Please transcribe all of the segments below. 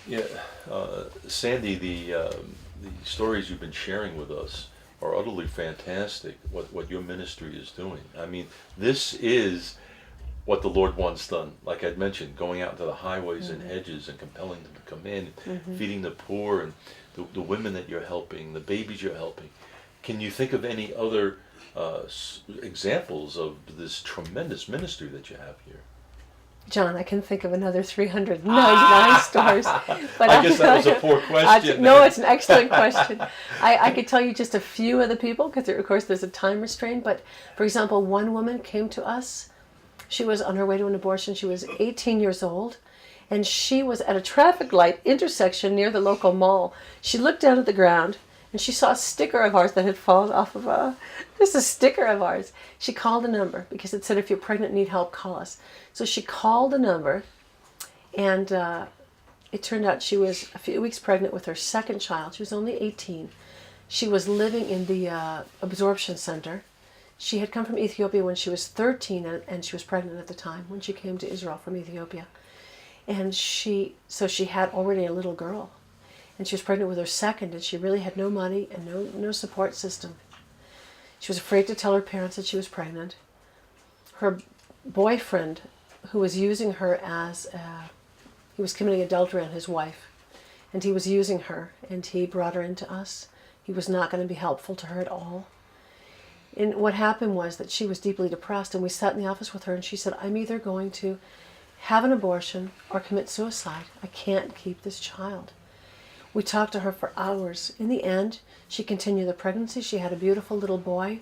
Yeah, Sandy, the stories you've been sharing with us are utterly fantastic. What your ministry is doing. I mean, this is what the Lord wants done. Like I'd mentioned, going out into the highways and hedges and compelling them to come in, feeding the poor and the women that you're helping, the babies you're helping. Can you think of any other examples of this tremendous ministry that you have here? John, I can think of another 399 stores. But I guess that was a poor question. No, it's an excellent question. I could tell you just a few of the people, because of course there's a time restraint. But for example, one woman came to us. She was on her way to an abortion. She was 18 years old. And she was at a traffic light intersection near the local mall. She looked down at the ground and she saw a sticker of ours that had fallen off of just a sticker of ours. She called a number because it said, if you're pregnant and need help, call us. So she called the number, and it turned out she was a few weeks pregnant with her second child. She was only 18. She was living in the absorption center. She had come from Ethiopia when she was 13, and she was pregnant at the time when she came to Israel from Ethiopia. And so she had already a little girl. And she was pregnant with her second, and she really had no money and no support system. She was afraid to tell her parents that she was pregnant. Her boyfriend, who was using her he was committing adultery on his wife, and he was using her, and he brought her into us. He was not going to be helpful to her at all. And what happened was that she was deeply depressed, and we sat in the office with her, and she said, I'm either going to have an abortion or commit suicide. I can't keep this child. We talked to her for hours. In the end, she continued the pregnancy. She had a beautiful little boy.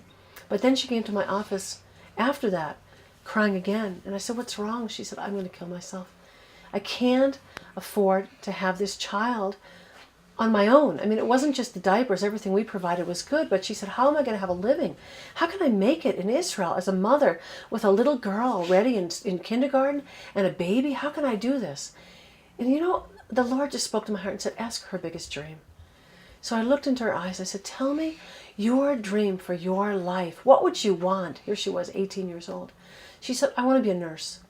But then she came to my office after that, crying again. And I said, what's wrong? She said, I'm going to kill myself. I can't afford to have this child on my own. I mean, it wasn't just the diapers. Everything we provided was good. But she said, how am I going to have a living? How can I make it in Israel as a mother with a little girl already in kindergarten and a baby? How can I do this? And you know, the Lord just spoke to my heart and said, ask her biggest dream. So I looked into her eyes. I said, tell me your dream for your life. What would you want? Here she was, 18 years old. She said, I want to be a nurse.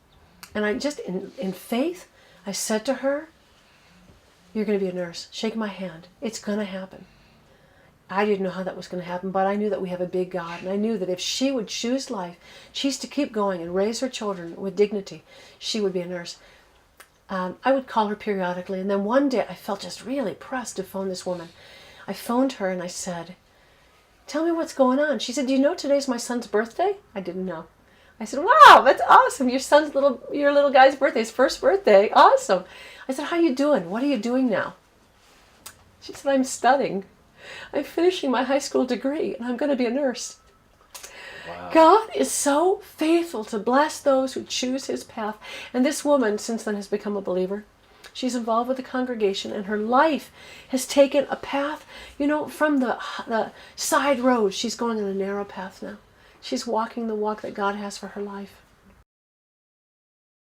And I just, in faith, I said to her, you're going to be a nurse. Shake my hand. It's going to happen. I didn't know how that was going to happen, but I knew that we have a big God. And I knew that if she would choose life, she's to keep going and raise her children with dignity, she would be a nurse. I would call her periodically, and then one day I felt just really pressed to phone this woman. I phoned her and I said, tell me what's going on. She said, do you know today's my son's birthday? I didn't know. I said, wow, that's awesome. Your little guy's birthday, his first birthday. Awesome. I said, how you doing? What are you doing now? She said, I'm studying. I'm finishing my high school degree, and I'm going to be a nurse. Wow. God is so faithful to bless those who choose his path. And this woman, since then, has become a believer. She's involved with the congregation, and her life has taken a path, you know, from the side road. She's going on a narrow path now. She's walking the walk that God has for her life.